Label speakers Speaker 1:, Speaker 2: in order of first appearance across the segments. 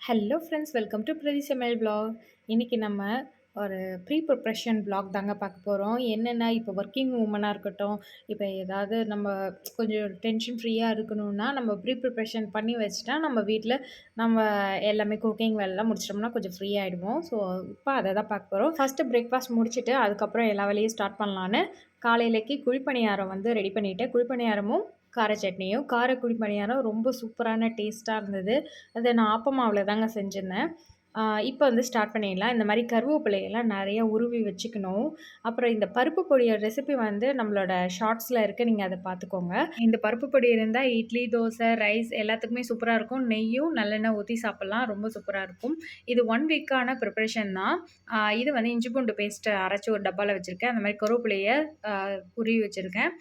Speaker 1: Hello friends, welcome to பிரதி சமையல் vlog. இன்னைக்கு நம்ம ஒரு ப்ரீ ப்ரிப்ரேஷன் vlog தாங்க பார்க்க போகிறோம். என்னென்னா, இப்போ ஒர்க்கிங் உமனாக இருக்கட்டும், இப்போ ஏதாவது நம்ம கொஞ்சம் டென்ஷன் ஃப்ரீயாக இருக்கணும்னா, நம்ம ப்ரீ ப்ரிப்ரேஷன் பண்ணி வச்சுட்டா நம்ம வீட்டில் நம்ம எல்லாமே குக்கிங் வேலைலாம் முடிச்சிட்டோம்னா கொஞ்சம் ஃப்ரீ ஆகிடுவோம். ஸோ இப்போ அதை தான் பார்க்க போகிறோம். ஃபஸ்ட்டு பிரேக்ஃபாஸ்ட் முடிச்சுட்டு அதுக்கப்புறம் எல்லா வேலையும் ஸ்டார்ட் பண்ணலான்னு காலையிலேக்கு குழிப்பணியாரம் வந்து ரெடி பண்ணிவிட்டேன். குழிப்பணியாரமும் கார சட்னியும். கார குழிப்பணியாரம் ரொம்ப சூப்பரான டேஸ்ட்டாக இருந்தது. அதை நான் ஆப்பமாவில் தாங்க செஞ்சிருந்தேன். இப்போ வந்து ஸ்டார்ட் பண்ணிடலாம். இந்த மாதிரி கருவேப்பிலையெல்லாம் நிறையா உருவி வச்சுக்கணும். அப்புறம் இந்த பருப்பு பொடியோட ரெசிபி வந்து நம்மளோட ஷார்ட்ஸில் இருக்குது, நீங்கள் அதை பார்த்துக்கோங்க. இந்த பருப்பு பொடி இருந்தால் இட்லி, தோசை, ரைஸ் எல்லாத்துக்குமே சூப்பராக இருக்கும். நெய்யும் நல்லெண்ணெய் ஊற்றி சாப்பிட்லாம், ரொம்ப சூப்பராக இருக்கும். இது 1 வீக்கான ப்ரிப்ரேஷன் தான். இது வந்து இஞ்சி பூண்டு பேஸ்ட்டு அரைச்சி ஒரு டப்பாவில் வச்சுருக்கேன். அந்த மாதிரி கருவேப்பிலையை உருவி வச்சுருக்கேன்.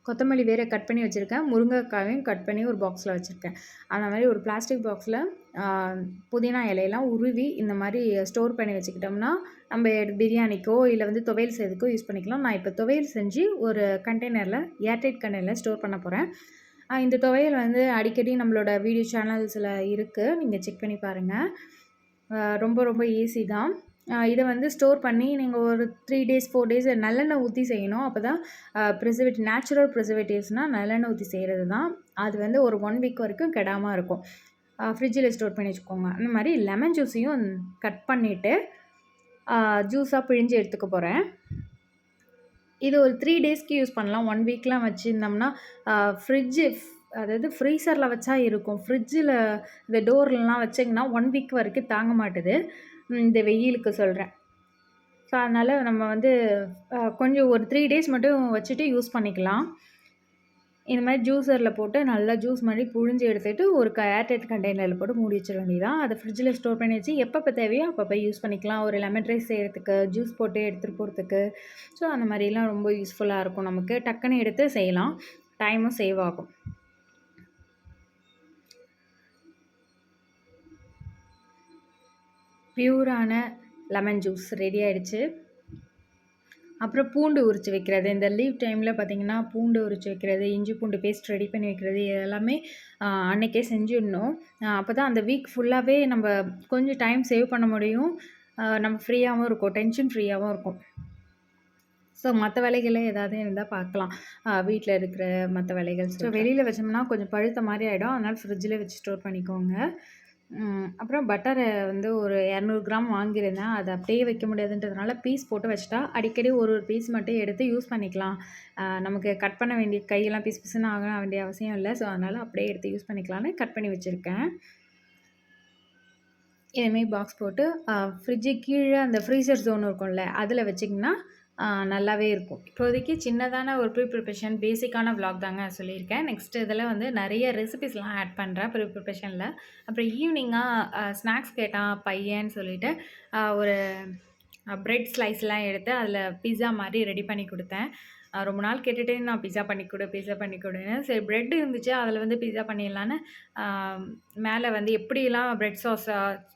Speaker 1: கொத்தமல்லி வேறு கட் பண்ணி வச்சுருக்கேன். முருங்கைக்காயும் கட் பண்ணி ஒரு பாக்ஸில் வச்சுருக்கேன். அந்த மாதிரி ஒரு பிளாஸ்டிக் பாக்ஸில் புதினா இலையெல்லாம் உருவி இந்த மாதிரி ஸ்டோர் பண்ணி வச்சுக்கிட்டோம்னா நம்ம பிரியாணிக்கோ இல்லை வந்து துவையல் செய்யறதுக்கோ யூஸ் பண்ணிக்கலாம். நான் இப்போ துவையல் செஞ்சு ஒரு கண்டெய்னரில் ஏர்டைட் கண்டெய்னரில் ஸ்டோர் பண்ண போகிறேன். இந்த துவையல் வந்து அடிக்கடி நம்மளோட வீடியோ சேனல்ஸில் இருக்குது, நீங்கள் செக் பண்ணி பாருங்கள். ரொம்ப ரொம்ப ஈஸி தான். இதை வந்து ஸ்டோர் பண்ணி நீங்கள் ஒரு 3 டேஸ் 4 டேஸ் நல்லெண்ணெய் ஊற்றி செய்யணும். அப்போ தான் நேச்சுரல் ப்ரிசர்வேட்டிவ்ஸ்னால் நல்லெண்ணெய் ஊற்றி செய்கிறது தான். அது வந்து ஒரு 1 வீக் வரைக்கும் கெடாமல் இருக்கும். ஃப்ரிட்ஜில் ஸ்டோர் பண்ணி வச்சுக்கோங்க. அந்த மாதிரி லெமன் ஜூஸையும் கட் பண்ணிவிட்டு ஜூஸாக பிழிஞ்சு எடுத்துக்க போகிறேன். இது ஒரு 3 டேஸ்க்கு யூஸ் பண்ணலாம். 1 வீக்லாம் வச்சுருந்தோம்னா அதாவது ஃப்ரீசரில் வச்சா இருக்கும். ஃப்ரிட்ஜில் இந்த டோர்லலாம் வச்சிங்கன்னா 1 வீக் வரைக்கும் தாங்க மாட்டுது. இந்த வெயிலுக்கு சொல்கிறேன். ஸோ அதனால் நம்ம வந்து கொஞ்சம் ஒரு 3 டேஸ் மட்டும் வச்சுட்டு யூஸ் பண்ணிக்கலாம். இந்த மாதிரி ஜூஸரில் போட்டு நல்லா ஜூஸ் மாதிரி புழிஞ்சு எடுத்துகிட்டு ஒரு ஏர்டைட் கண்டெய்னரில் போட்டு மூடி வச்சிட வேண்டியதான். அதை ஃப்ரிட்ஜில் ஸ்டோர் பண்ணி வச்சு எப்பப்போ தேவையோ அப்பப்போ யூஸ் பண்ணிக்கலாம். ஒரு லெமன் ரைஸ் செய்கிறதுக்கு, ஜூஸ் போட்டு எடுத்துகிட்டு போகிறதுக்கு. ஸோ அந்த மாதிரிலாம் ரொம்ப யூஸ்ஃபுல்லாக இருக்கும். நமக்கு டக்குன்னு எடுத்து செய்யலாம், டைமும் சேவ் ஆகும். பியூரான லெமன் ஜூஸ் ரெடி ஆகிடுச்சு. அப்புறம் பூண்டு உரித்து வைக்கிறது. இந்த லீவ் டைமில் பார்த்திங்கன்னா பூண்டு உரித்து வைக்கிறது, இஞ்சி பூண்டு பேஸ்ட் ரெடி பண்ணி வைக்கிறது, இது எல்லாமே அன்றைக்கே செஞ்சிடணும். அப்போ தான் அந்த வீக் ஃபுல்லாகவே நம்ம கொஞ்சம் டைம் சேவ் பண்ண முடியும். நம்ம ஃப்ரீயாகவும் இருக்கும், டென்ஷன் ஃப்ரீயாகவும் இருக்கும். ஸோ மற்ற வேலைகளே ஏதாவது இருந்தால் பார்க்கலாம். வீட்டில் இருக்கிற மற்ற வேலைகள். ஸோ வெளியில் வச்சோம்னா கொஞ்சம் பழுத்த மாதிரி ஆகிடும். அதனால் ஃப்ரிட்ஜில் வச்சு ஸ்டோர் பண்ணிக்கோங்க. அப்புறம் பட்டரை வந்து ஒரு 200 கிராம் வாங்கியிருந்தேன். அதை அப்படியே வைக்க முடியாதுன்றதுனால பீஸ் போட்டு வச்சுட்டா அடிக்கடி ஒரு பீஸ் மட்டும் எடுத்து யூஸ் பண்ணிக்கலாம். நமக்கு கட் பண்ண வேண்டிய கையெல்லாம் பீஸ் பீஸ்ன்னு ஆக வேண்டிய அவசியம் இல்லை. ஸோ அதனால் அப்படியே எடுத்து யூஸ் பண்ணிக்கலான்னு கட் பண்ணி வச்சுருக்கேன். இதுமாரி பாக்ஸ் போட்டு ஃப்ரிட்ஜு கீழே அந்த ஃப்ரீசர் ஜோன் இருக்கும்ல, அதில் வச்சிங்கன்னா நல்லாவே இருக்கும். இப்போதைக்கு சின்னதான ஒரு ப்ரீ ப்ரிப்ரேஷன் பேசிக்கான விலாக் தாங்க சொல்லியிருக்கேன். நெக்ஸ்ட் இதில் வந்து நிறைய ரெசிபிஸ்லாம் ஆட் பண்ணுறேன் ப்ரீ ப்ரிப்ரேஷனில். அப்புறம் ஈவினிங்காக ஸ்நாக்ஸ் கேட்டான் பையன்னு சொல்லிவிட்டு ஒரு ப்ரெட் ஸ்லைஸ்லாம் எடுத்து அதில் பிஸா மாதிரி ரெடி பண்ணி கொடுத்தேன். ரொம்ப நாள் கேட்டுகிட்டே நான் பிஸா பண்ணி கொடுன்னு. சரி, ப்ரெட் இருந்துச்சு, அதில் வந்து பிஸா பண்ணிடலான்னு மேலே வந்து எப்படிலாம் ப்ரெட் சாஸ்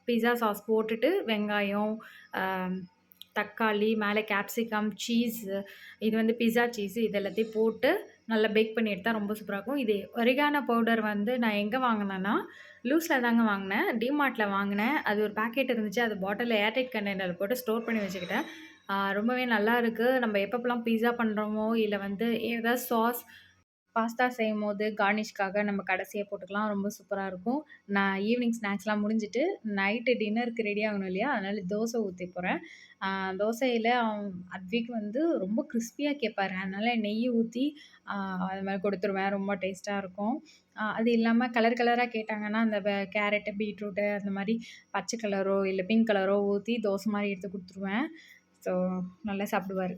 Speaker 1: பிஸா சாஸ் போட்டுட்டு வெங்காயம், தக்காளி, மேலே கேப்சிகம், சீஸு, இது வந்து பிஸா சீஸு, இது எல்லாத்தையும் போட்டு நல்லா பேக் பண்ணி எடுத்தால் ரொம்ப சூப்பராக இருக்கும். இது ஒரிகானோ பவுடர் வந்து நான் எங்கே வாங்கினேன்னா லூஸில் தாங்க வாங்கினேன். டிமார்ட்டில் வாங்கினேன். அது ஒரு பேக்கெட் இருந்துச்சு. அது பாட்டிலில் ஏர்டைட் கண்டெய்னரில் போட்டு ஸ்டோர் பண்ணி வச்சுக்கிட்டேன். ரொம்பவே நல்லா இருக்குது. நம்ம எப்பப்போலாம் பிஸா பண்ணுறோமோ இல்லை வந்து ஏதாவது சாஸ் பாஸ்தா செய்யும்போது கார்னிஷ்காக நம்ம கடைசியாக போட்டுக்கலாம். ரொம்ப சூப்பராக இருக்கும். நான் ஈவினிங் ஸ்நாக்ஸ்லாம் முடிஞ்சுட்டு நைட்டு டின்னருக்கு ரெடி ஆகணும் இல்லையா, அதனால் தோசை ஊற்றி போகிறேன். தோசையில் அத்விக் வந்து ரொம்ப கிறிஸ்பியாக கேட்பாரு. அதனால் நெய் ஊற்றி அது மாதிரி கொடுத்துருவேன். ரொம்ப டேஸ்ட்டாக இருக்கும். அது இல்லாமல் கலர் கலராக கேட்டாங்கன்னா அந்த கேரட்டு, பீட்ரூட்டு அந்த மாதிரி பச்சை கலரோ இல்லை பிங்க் கலரோ ஊற்றி தோசை மாதிரி எடுத்து கொடுத்துருவேன். ஸோ நல்லா சாப்பிடுவார்.